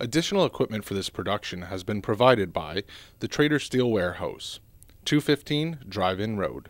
Additional equipment for this production has been provided by the Trader Steel Warehouse, 215 Drive-In Road.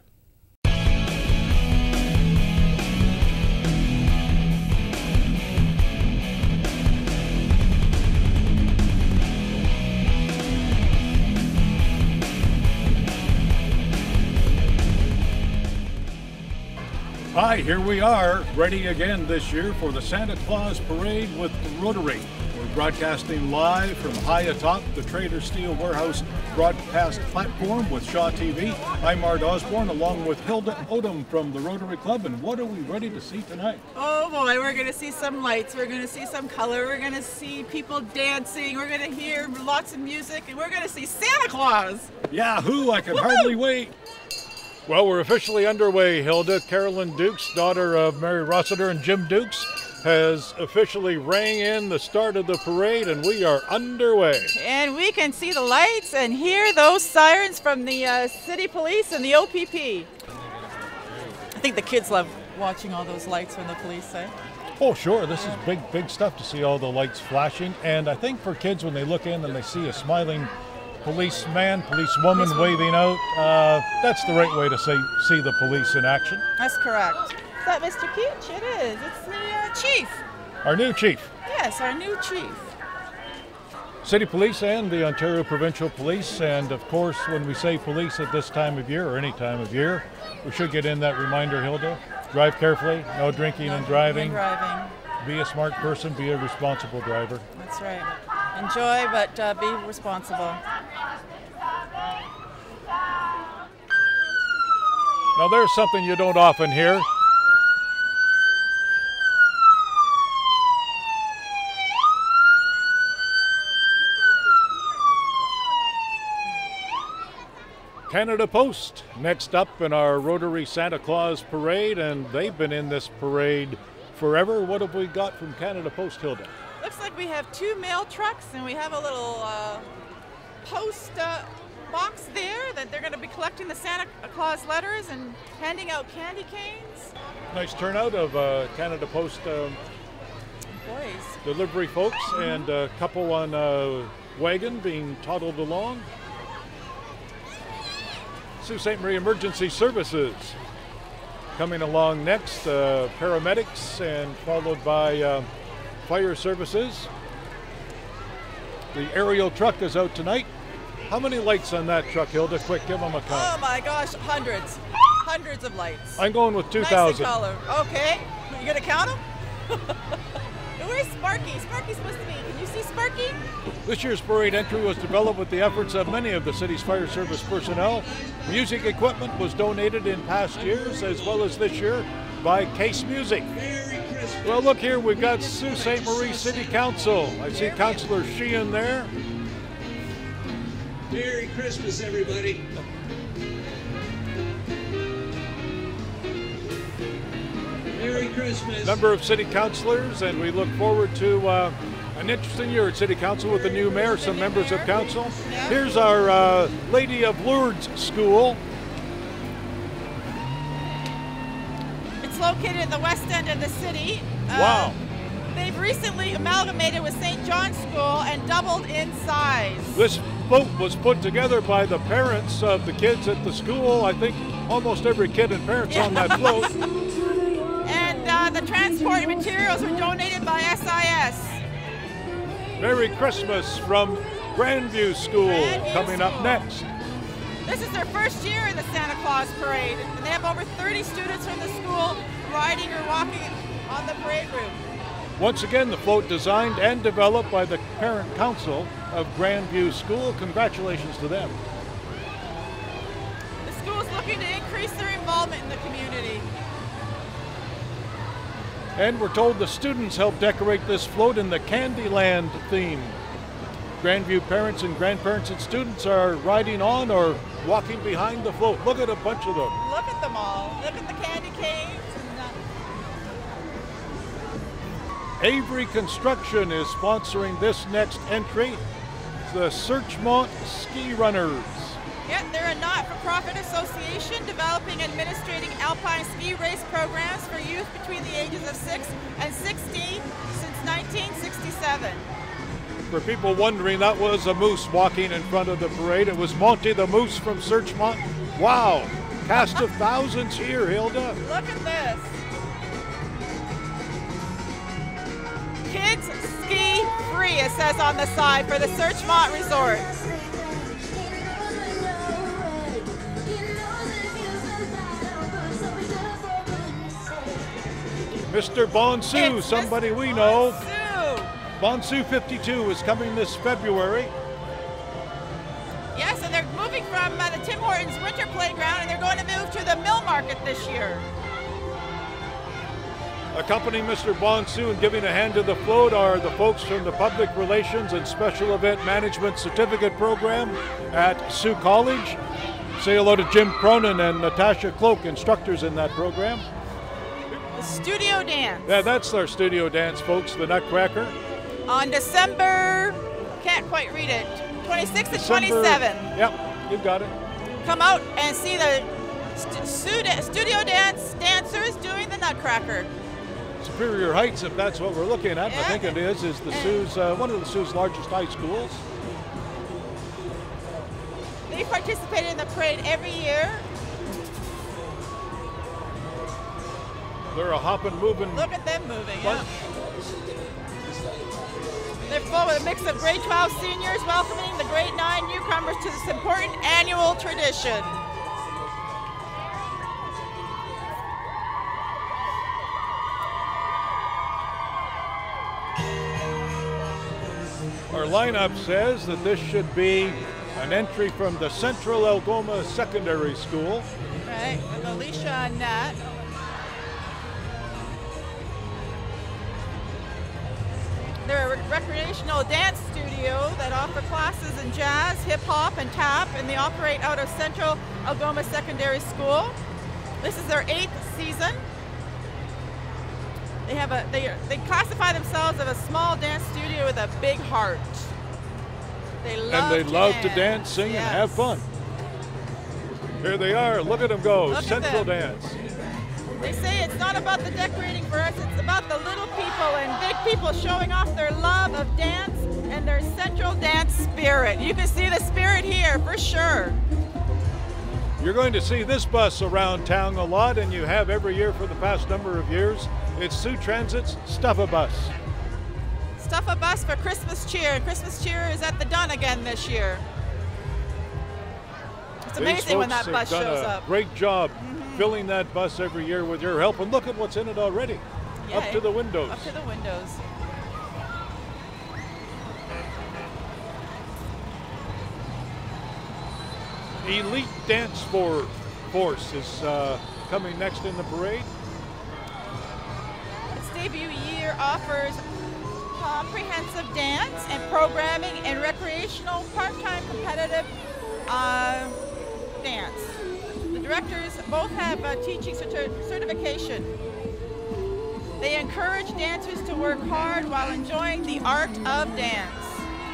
Hi, here we are, ready again this year for the Santa Claus Parade with Rotary. We're broadcasting live from high atop the Trader Steel Warehouse broadcast platform with Shaw TV. I'm Art Osborne along with Hilda Odom from the Rotary Club, and what are we ready to see tonight? Oh boy, we're going to see some lights, we're going to see some color, we're going to see people dancing, we're going to hear lots of music, and we're going to see Santa Claus! Yahoo! I can hardly wait! Well, we're officially underway, Hilda. Carolyn Dukes, daughter of Mary Rossiter and Jim Dukes, has officially rang in the start of the parade, and we are underway. And we can see the lights and hear those sirens from the city police and the OPP. I think the kids love watching all those lights from the police, eh? Oh, sure. This is big stuff to see all the lights flashing. And I think for kids, when they look in and they see a smiling policeman, policewoman waving out, that's the right way to see the police in action. That's correct. Is that Mr. Keach? It is. It's the chief. Our new chief. Yes, our new chief. City Police and the Ontario Provincial Police, and of course when we say police at this time of year or any time of year, we should get in that reminder, Hilda. Drive carefully, no drinking and driving. Be a smart person, be a responsible driver. That's right. Enjoy, but be responsible. Now there's something you don't often hear. Canada Post next up in our Rotary Santa Claus Parade, and they've been in this parade forever. What have we got from Canada Post, Hilda? Looks like we have 2 mail trucks, and we have a little post box there that they're going to be collecting the Santa Claus letters and handing out candy canes. Nice turnout of Canada Post delivery folks, and a couple on a wagon being toddled along. Sault Ste. Marie Emergency Services coming along next, paramedics, and followed by fire services. The aerial truck is out tonight. How many lights on that truck, Hilda? Quick, give them a count. Oh my gosh, hundreds of lights. I'm going with 2,000. Nice color. Okay, you gonna count them? Where's Sparky? Sparky's supposed to be. Can you see Sparky? This year's parade entry was developed with the efforts of many of the city's fire service personnel. Music equipment was donated in past years, as well as this year, by Case Music. Well, look here, we've got Sault Ste. Marie City Council. I see Councillor Sheehan there. Merry Christmas, everybody. Merry Christmas. Number of city councillors, and we look forward to an interesting year at City Council with the new mayor, some members of council. Yeah. Here's our Lady of Lourdes School. It's located in the west end of the city. Wow. They've recently amalgamated with St. John's School and doubled in size. This float was put together by the parents of the kids at the school. I think almost every kid and parents on that float. And the transport materials were donated by SIS. Merry Christmas from Grandview School coming up next. This is their first year in the Santa Claus Parade, and they have over 30 students from the school riding or walking on the parade route. Once again, the float designed and developed by the parent council of Grandview School. Congratulations to them. The school is looking to increase their involvement in the community. And we're told the students helped decorate this float in the Candyland theme. Grandview parents and grandparents and students are riding on or walking behind the float. Look at a bunch of them. Look at them all. Look at the candy canes. Avery Construction is sponsoring this next entry. The Searchmont Ski Runners. Yeah, they're a not-for-profit association developing and administrating alpine ski race programs for youth between the ages of 6 and 16 since 1967. For people wondering, that was a moose walking in front of the parade. It was Monty the Moose from Searchmont. Wow, cast of thousands here, Hilda. Look at this. Kids ski free, it says on the side, for the Searchmont Resort. Mr. Bonsu, It's somebody Mr. we know. Bonsu. Bonsu 52 is coming this February. Yes, and they're moving from the Tim Hortons Winter Playground, and they're going to move to the Mill Market this year. Accompanying Mr. Bonsu and giving a hand to the float are the folks from the Public Relations and Special Event Management Certificate Program at Sioux College. Say hello to Jim Cronin and Natasha Cloak, instructors in that program. The studio dance. Yeah, that's our studio dance, folks, the Nutcracker. On December, can't quite read it, 26th and 27th. Yep, you've got it. Come out and see the studio dance dancers doing the Nutcracker. Superior Heights, if that's what we're looking at, Yeah. I think it is the Sioux's, one of the Sioux's largest high schools. They participate in the parade every year. They're a hopping, moving Look at them moving. bunch. Yeah. They're full with a mix of grade 12 seniors welcoming the grade 9 newcomers to this important annual tradition. Our lineup says that this should be an entry from the Central Algoma Secondary School. Right, with Alicia and Nat. They're a recreational dance studio that offer classes in jazz, hip hop, and tap, and they operate out of Central Algoma Secondary School. This is their 8th season. They classify themselves as a small dance studio with a big heart. They love to dance, sing, yes. and have fun. Here they are. Look at them go. Look at Central them. Dance. They say it's not about the decorating for us, it's about the little people and big people showing off their love of dance and their central dance spirit. You can see the spirit here for sure. You're going to see this bus around town a lot, and you have every year for the past number of years. It's Sioux Transit's Stuff-A-Bus. Stuff a bus for Christmas cheer. Christmas cheer is at the Dun again this year. It's amazing when that bus These folks have shows done a up. great job filling that bus every year with your help, and look at what's in it already. Yeah, Up to the windows. Up to the windows. Elite Dance Force is coming next in the parade. Its debut year offers comprehensive dance and programming and recreational part-time competitive dance. The directors both have teaching certification. They encourage dancers to work hard while enjoying the art of dance.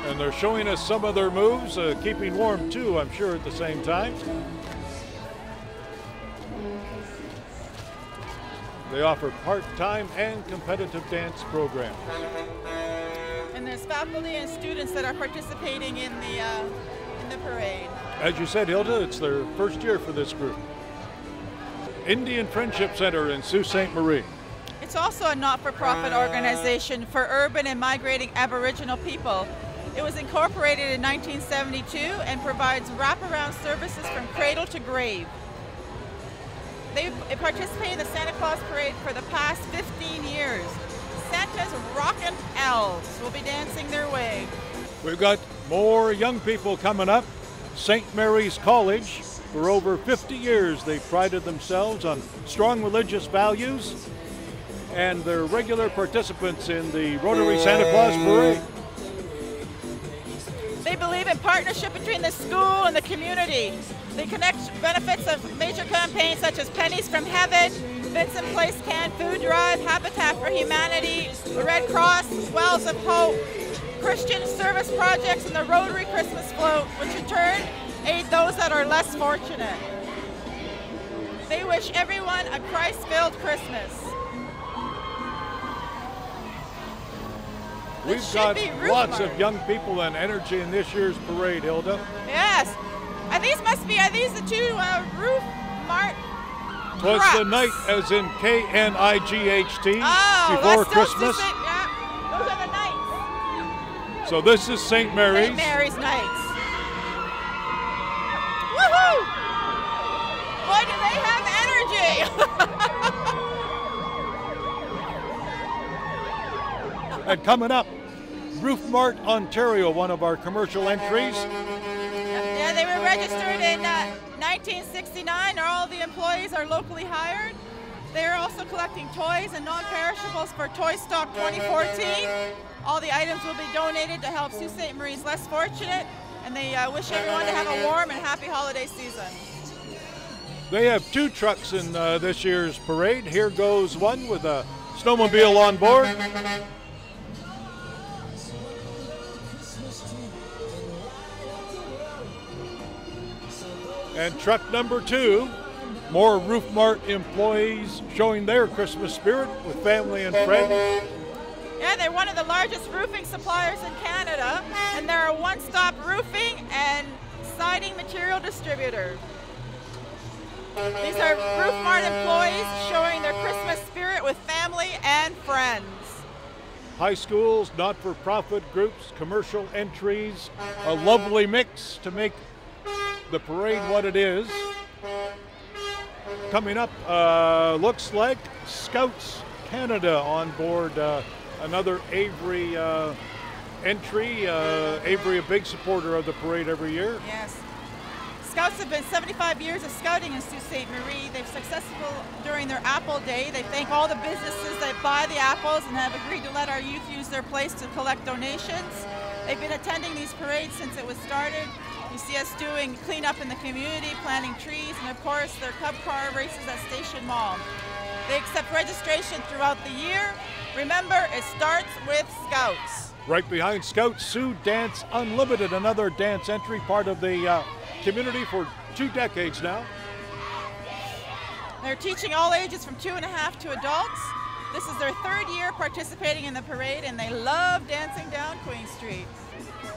And they're showing us some of their moves, keeping warm too, I'm sure, at the same time. They offer part-time and competitive dance programs. And there's faculty and students that are participating in the parade. As you said, Hilda, it's their first year for this group. Indian Friendship Center in Sault Ste. Marie. It's also a not-for-profit organization for urban and migrating Aboriginal people. It was incorporated in 1972 and provides wraparound services from cradle to grave. They participate in the Santa Claus Parade for the past 15 years. Santa's Rockin' Elves will be dancing their way. We've got more young people coming up. St. Mary's College. For over 50 years, they've prided themselves on strong religious values, and they're regular participants in the Rotary Santa Claus Parade. They believe in partnership between the school and the community. They connect benefits of major campaigns such as Pennies from Heaven, Vincent Place Canned Food Drive, Habitat for Humanity, the Red Cross, Wells of Hope, Christian service projects, and the Rotary Christmas Float, which in turn aid those that are less fortunate. They wish everyone a Christ-filled Christmas. We've got lots of young people and energy in this year's parade, Hilda. Yes. And these must be, are these the two Roof Mart Was trucks? the night as in K-N-I-G-H-T Oh, before that's Christmas. Yeah, those are the nights. So this is St. Mary's. St. Mary's nights. Woohoo! Boy, do they have energy! And coming up, Roof Mart Ontario, one of our commercial entries. Yeah, they were registered in 1969. All the employees are locally hired. They're also collecting toys and non-perishables for Toy Stock 2014. All the items will be donated to help Sault Ste. Marie's less fortunate, and they wish everyone to have a warm and happy holiday season. They have two trucks in this year's parade. Here goes one with a snowmobile on board. And truck number 2, more Roof Mart employees showing their Christmas spirit with family and friends. Yeah, they're one of the largest roofing suppliers in Canada, and they're a one-stop roofing and siding material distributor. These are Roof Mart employees showing their Christmas spirit with family and friends. High schools, not-for-profit groups, commercial entries, a lovely mix to make the parade what it is. Coming up, looks like Scouts Canada on board, another Avery entry. Avery, a big supporter of the parade every year. Yes. Scouts have been 75 years of scouting in Sault Ste. Marie. They've successful during their apple day. They thank all the businesses that buy the apples and have agreed to let our youth use their place to collect donations. They've been attending these parades since it was started. You see us doing cleanup in the community, planting trees, and of course their Cub car races at Station Mall. They accept registration throughout the year. Remember, it starts with Scouts. Right behind Scouts, Sioux Dance Unlimited, another dance entry, part of the community for 2 decades now. They're teaching all ages from 2.5 to adults. This is their 3rd year participating in the parade, and they love dancing down Queen Street.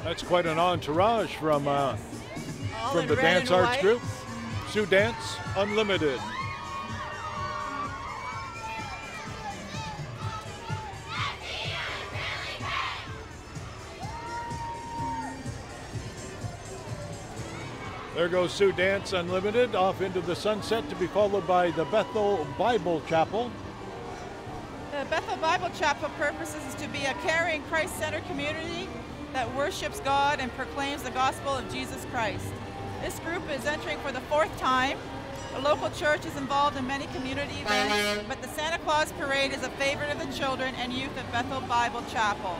That's quite an entourage from the Dance Arts group. Sioux Dance Unlimited. There goes Sioux Dance Unlimited off into the sunset, to be followed by the Bethel Bible Chapel. The Bethel Bible Chapel purpose is to be a caring, Christ-centered community that worships God and proclaims the gospel of Jesus Christ. This group is entering for the 4th time. The local church is involved in many community events, but the Santa Claus Parade is a favorite of the children and youth at Bethel Bible Chapel.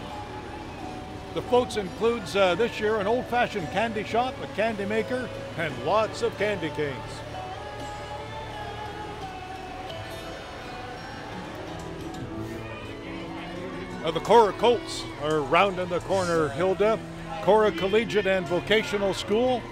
The floats includes this year an old-fashioned candy shop, a candy maker, and lots of candy canes. The Cora Colts are rounding the corner, Hilda. Cora Collegiate and Vocational School.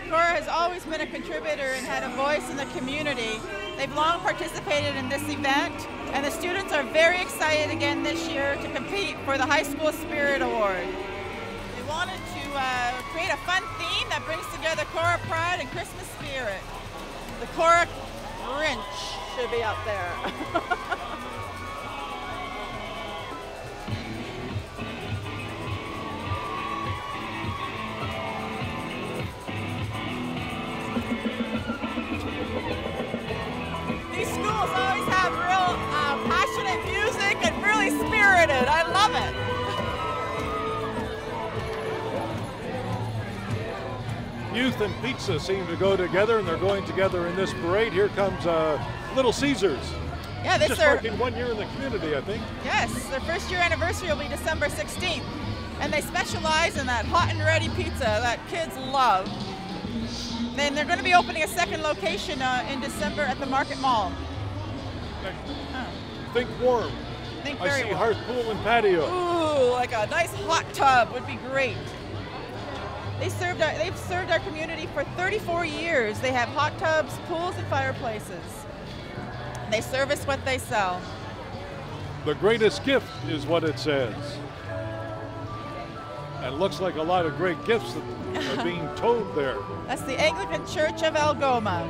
Cora has always been a contributor and had a voice in the community. They've long participated in this event, and the students are very excited again this year to compete for the High School Spirit Award. They wanted to create a fun theme that brings together Cora pride and Christmas spirit. The Cora Grinch should be up there. These schools always have real passionate music and really spirited. I love it. Youth and pizza seem to go together, and they're going together in this parade. Here comes Little Caesars. Yeah, this just is marking 1 year in the community, I think. Yes, their 1st year anniversary will be December 16th. And they specialize in that hot and ready pizza that kids love. Then they're going to be opening a 2nd location in December at the Market Mall. Think warm. Think I very see warm. hearth, pool, and patio. Ooh, like a nice hot tub would be great. They've served our community for 34 years. They have hot tubs, pools, and fireplaces. They service what they sell. The greatest gift is what it says. And it looks like a lot of great gifts that are being towed there. That's the Anglican Church of Algoma.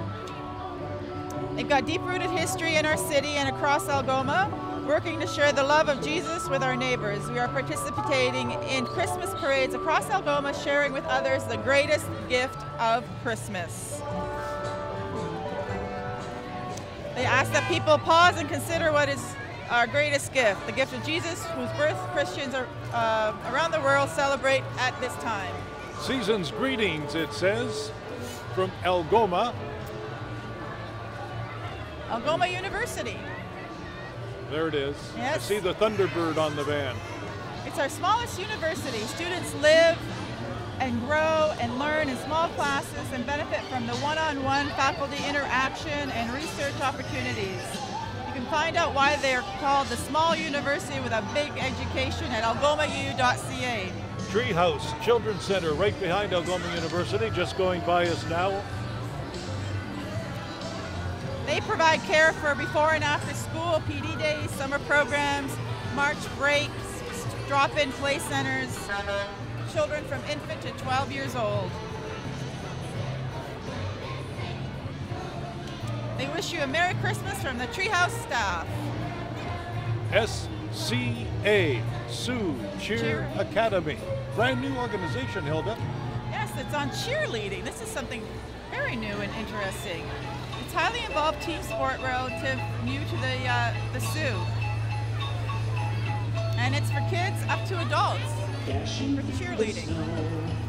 They've got deep-rooted history in our city and across Algoma, working to share the love of Jesus with our neighbors. We are participating in Christmas parades across Algoma, sharing with others the greatest gift of Christmas. They ask that people pause and consider what is our greatest gift, the gift of Jesus, whose birth Christians around the world celebrate at this time. Season's greetings, it says, from Algoma. Algoma University. There it is. Yes. I see the Thunderbird on the van. It's our smallest university. Students live and grow and learn in small classes and benefit from the one-on-one faculty interaction and research opportunities. You can find out why they are called the small university with a big education at algomau.ca. Treehouse Children's Center right behind Algoma University, just going by us now. They provide care for before and after school, PD days, summer programs, March breaks, drop-in play centers, children from infant to 12 years old. They wish you a Merry Christmas from the Treehouse staff. SCA, Sioux Cheer Academy. Brand new organization, Hilda. Yes, it's on cheerleading. This is something very new and interesting. It's highly involved team sport relative new to the Sioux. And it's for kids up to adults for cheerleading.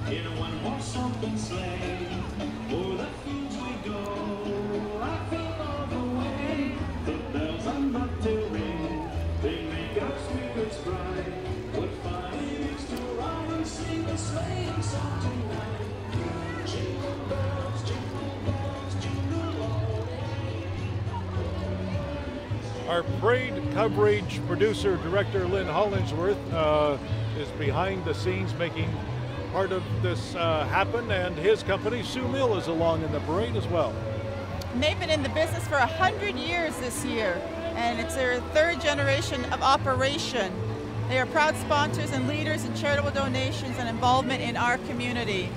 In a one-horse open sleigh, o'er the fields we go, laughing all the way. The bells on bobtail ring, they make our spirits bright. What fun it is to ride and sing a sleighing song tonight. Jingle bells, jingle all day. Our parade coverage producer, director Lynn Hollingsworth, is behind the scenes making part of this happen, and his company, Sioux Mill, is along in the parade as well. And they've been in the business for 100 years this year, and it's their third generation of operation. They are proud sponsors and leaders in charitable donations and involvement in our community.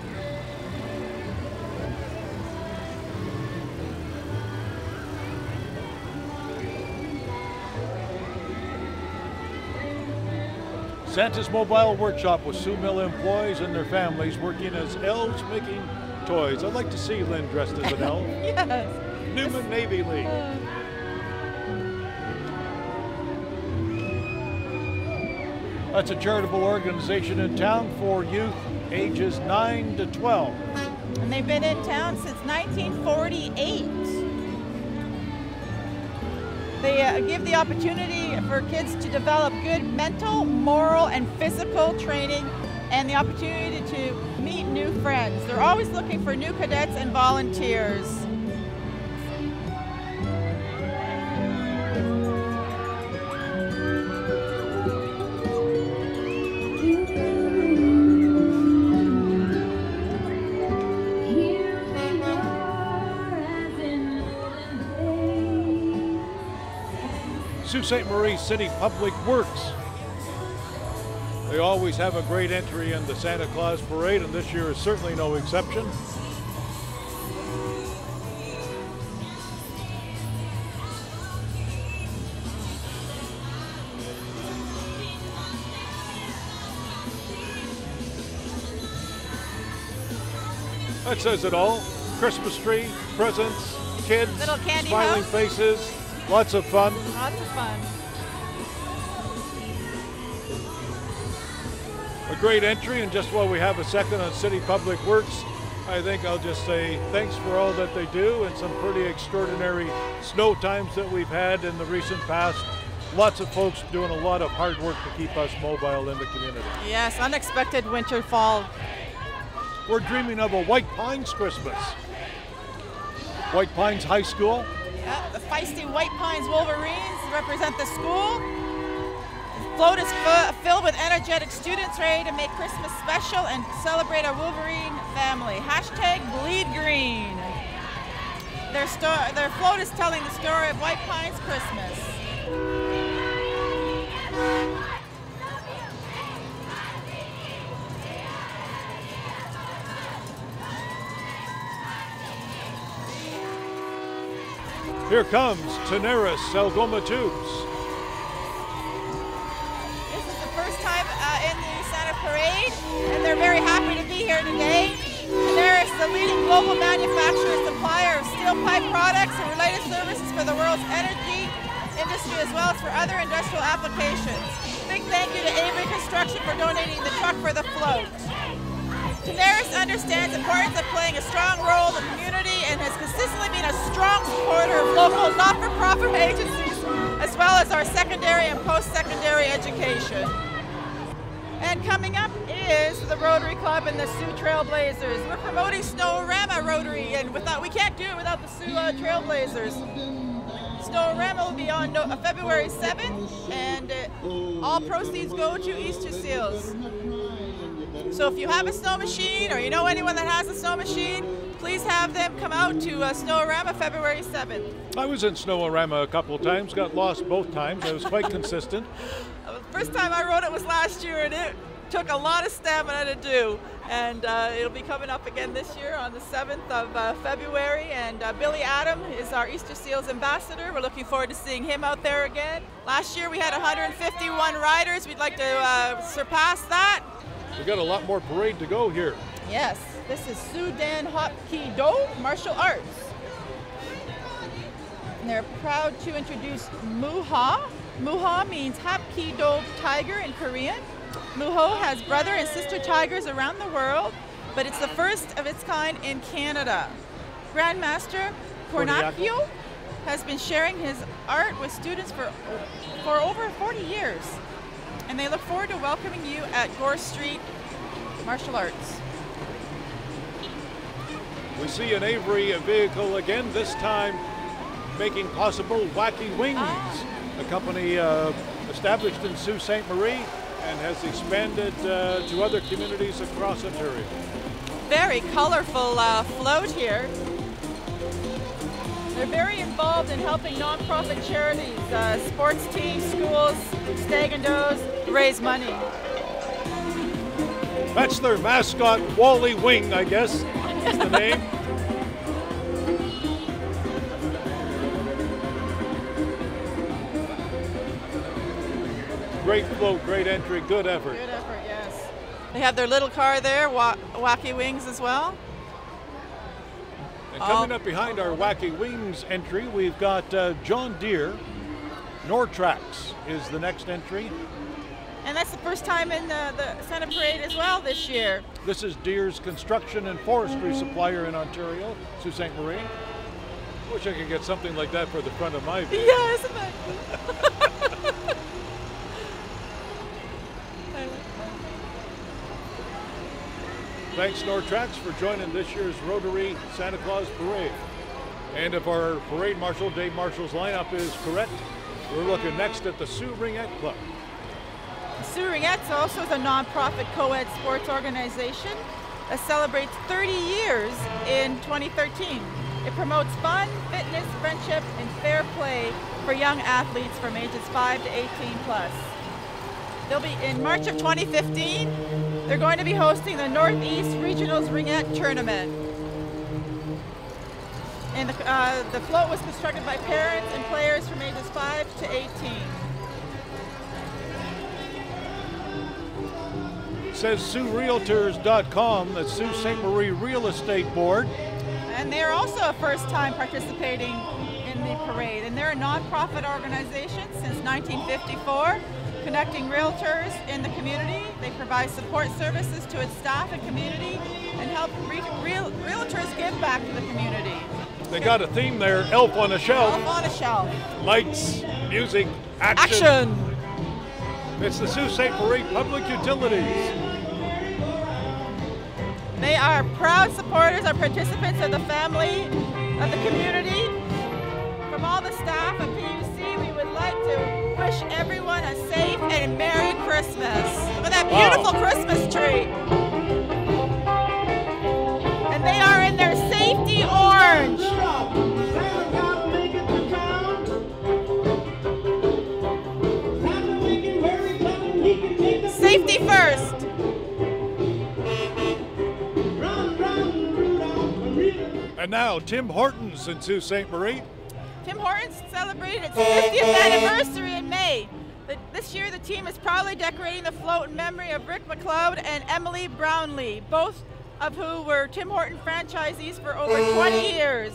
Santa's Mobile Workshop with Sioux Mill employees and their families working as elves making toys. I'd like to see Lynn dressed as an elf. Yes. Newman Navy League. That's a charitable organization in town for youth ages 9 to 12. And they've been in town since 1948. They give the opportunity for kids to develop good mental, moral, and physical training and the opportunity to meet new friends. They're always looking for new cadets and volunteers. Sault Ste. Marie City Public Works. They always have a great entry in the Santa Claus Parade, and this year is certainly no exception. That says it all. Christmas tree, presents, kids, Little candy smiling house. faces, lots of fun. Lots of fun. A great entry, and just while we have a second on City Public Works, I think I'll just say thanks for all that they do and some pretty extraordinary snow times that we've had in the recent past. Lots of folks doing a lot of hard work to keep us mobile in the community. Yes, unexpected winter fall. We're dreaming of a White Pines Christmas. White Pines High School. Yeah, the feisty White Pines Wolverines represent the school. The float is filled with energetic students ready to make Christmas special and celebrate our Wolverine family. Hashtag Bleed Green. Their float is telling the story of White Pines Christmas. Here comes Tenaris Algoma Tubes. This is the first time in the Santa Parade, and they're very happy to be here today. Tenaris is the leading global manufacturer and supplier of steel pipe products and related services for the world's energy industry as well as for other industrial applications. Big thank you to Avery Construction for donating the truck for the float. Tenaris understands the importance of playing a strong role in the community and has consistently been a strong supporter of local not-for-profit agencies as well as our secondary and post-secondary education. And coming up is the Rotary Club and the Sioux Trailblazers. We're promoting Snow-O-Rama Rotary, and we can't do it without the Sioux Trailblazers. Snow-O-Rama will be on February 7th, and all proceeds go to Easter Seals. So if you have a snow machine or you know anyone that has a snow machine, please have them come out to Snow-O-Rama February 7th. I was in Snow-O-Rama a couple of times, got lost both times. I was quite consistent. First time I rode it was last year, and it took a lot of stamina to do. And it'll be coming up again this year on the 7th of February. And Billy Adam is our Easter Seals ambassador. We're looking forward to seeing him out there again. Last year we had 151 riders. We'd like to surpass that. We've got a lot more parade to go here. Yes, this is Sudan Hapkido Martial Arts. And they're proud to introduce Muha. Muha means Hapkido tiger in Korean. Muho has brother and sister tigers around the world, but it's the first of its kind in Canada. Grandmaster Cornacchio has been sharing his art with students for over 40 years. And they look forward to welcoming you at Gore Street Martial Arts. We see an Avery vehicle again, this time making possible Wacky Wings, a company established in Sault Ste. Marie and has expanded to other communities across Ontario. Very colorful float here. They're very involved in helping nonprofit charities, sports teams, schools, stag and does, raise money. That's their mascot, Wally Wing, I guess, is the name. Great float, great entry, good effort. Good effort, yes. They have their little car there, Wacky Wings as well. And coming up behind our Wacky Wings entry, we've got John Deere. Nortrax is the next entry. And that's the first time in the Santa Parade as well this year. This is Deere's construction and forestry supplier in Ontario, Sault Ste. Marie. Wish I could get something like that for the front of my vehicle. Yeah, isn't that cool? Thanks, Nortrax, for joining this year's Rotary Santa Claus Parade. And if our parade marshal, Dave Marshall's lineup is correct, we're looking next at the Sioux Ringette Club. Sioux Ringettes also is a non-profit co-ed sports organization that celebrates 30 years in 2013. It promotes fun, fitness, friendship, and fair play for young athletes from ages 5 to 18 plus. They'll be in March of 2015. They're going to be hosting the Northeast Regionals Ringette Tournament. And the float was constructed by parents and players from ages 5 to 18. It says SiouxRealtors.com, the Sault Ste. Marie Real Estate Board. And they're also a first time participating in the parade. And they're a nonprofit organization since 1954, connecting realtors in the community. They provide support services to its staff and community and help realtors give back to the community. They got a theme there, Elf on a Shelf. Elf on a Shelf. Lights, music, action. Action! It's the Sault Ste. Marie Public Utilities. They are proud supporters and participants of the family, of the community. From all the staff of PUC, we would like to wish everyone a safe and Merry Christmas. Look at that beautiful Christmas tree. And they are in their safety orange. And now, Tim Hortons in Sault Ste. Marie. Tim Hortons celebrated its 50th anniversary in May. This year, the team is proudly decorating the float in memory of Rick McLeod and Emily Brownlee, both of who were Tim Horton franchisees for over 20 years.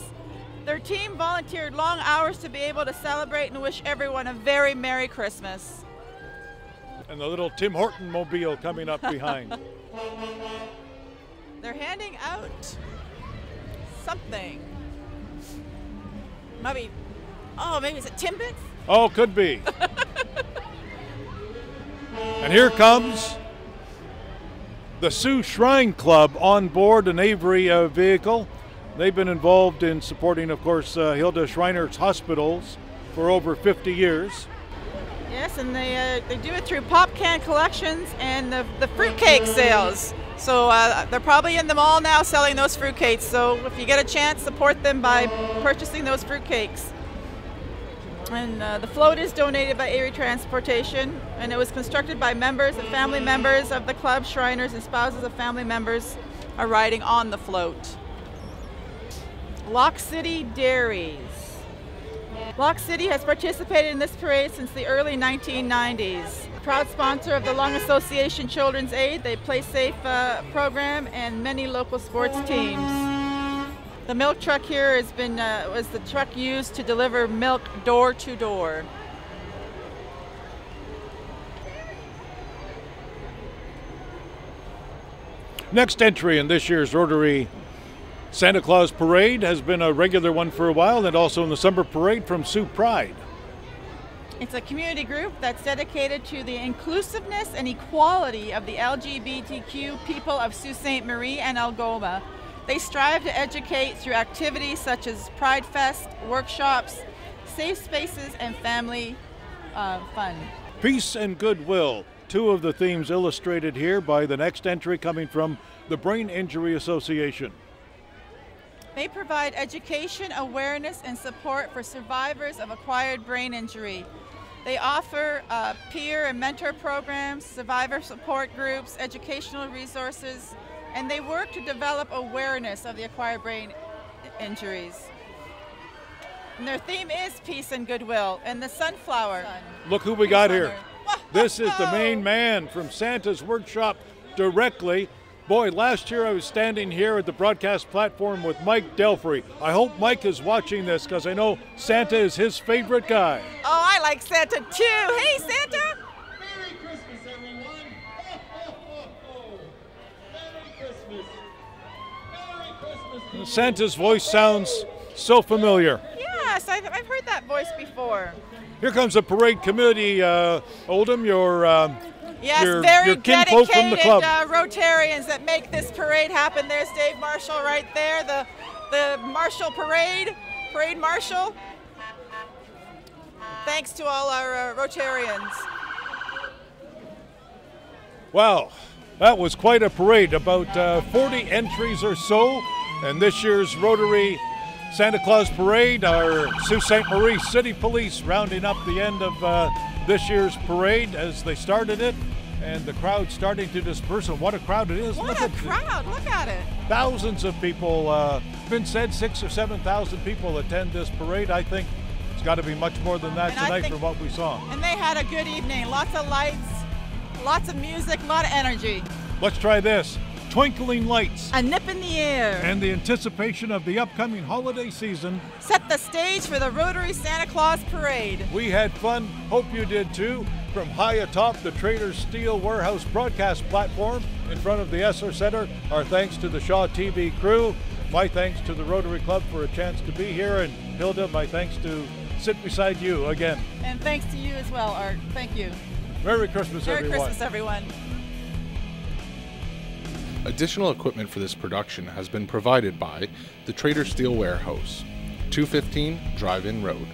Their team volunteered long hours to be able to celebrate and wish everyone a very Merry Christmas. And the little Tim Horton mobile coming up behind. They're handing out something. Maybe is it Timbits? Oh, could be. And here comes the Sioux Shrine Club on board an Avery vehicle. They've been involved in supporting, of course, Hilda Schreiner's hospitals for over 50 years. Yes, and they do it through pop can collections and the fruitcake sales. So they're probably in the mall now selling those fruitcakes. So if you get a chance, support them by purchasing those fruitcakes. And the float is donated by Erie Transportation, and it was constructed by members and family members of the club. Shriners and spouses of family members are riding on the float. Lock City Dairies. Lock City has participated in this parade since the early 1990s. Proud sponsor of the Lung Association Children's Aid, they Play Safe program, and many local sports teams. The milk truck here was the truck used to deliver milk door to door. Next entry in this year's Rotary Santa Claus Parade has been a regular one for a while, and also in the summer parade from Sioux Pride. It's a community group that's dedicated to the inclusiveness and equality of the LGBTQ people of Sault Ste. Marie and Algoma. They strive to educate through activities such as Pride Fest, workshops, safe spaces, and family fun. Peace and goodwill, two of the themes illustrated here by the next entry coming from the Brain Injury Association. They provide education, awareness, and support for survivors of acquired brain injury. They offer peer and mentor programs, survivor support groups, educational resources, and they work to develop awareness of the acquired brain injuries. And their theme is peace and goodwill, and the sunflower. Look who we got here. This is the main man from Santa's Workshop directly. Boy, last year I was standing here at the broadcast platform with Mike Delfrey. I hope Mike is watching this because I know Santa is his favorite guy. Oh, I like Santa too. Hey, Santa! Merry Christmas, everyone! Ho, ho, ho, ho. Merry Christmas! Merry Christmas! Santa's voice sounds so familiar. Yes, I've heard that voice before. Here comes the parade committee, Oldham, Yes, your very kinfolk from the dedicated club. Rotarians that make this parade happen. There's Dave Marshall right there, the Marshall Parade Marshal. Thanks to all our Rotarians. Wow, that was quite a parade, about 40 entries or so. And this year's Rotary Santa Claus Parade, our Sault Ste. Marie City Police rounding up the end of this year's parade as they started it, and the crowd starting to disperse. And what a crowd it is. What a crowd, look at it. Thousands of people, been said 6,000 or 7,000 people attend this parade. I think it's got to be much more than that tonight from what we saw. And they had a good evening, lots of lights, lots of music, a lot of energy. Let's try this. Twinkling lights. A nip in the air. And the anticipation of the upcoming holiday season set the stage for the Rotary Santa Claus Parade. We had fun. Hope you did too. From high atop the Trader Steel Warehouse broadcast platform in front of the Esser Center, our thanks to the Shaw TV crew. My thanks to the Rotary Club for a chance to be here. And Hilda, my thanks to sit beside you again. And thanks to you as well, Art. Thank you. Merry Christmas, everyone. Merry Christmas, everyone. Additional equipment for this production has been provided by the Trader Steel Warehouse, 215 Drive-In Road.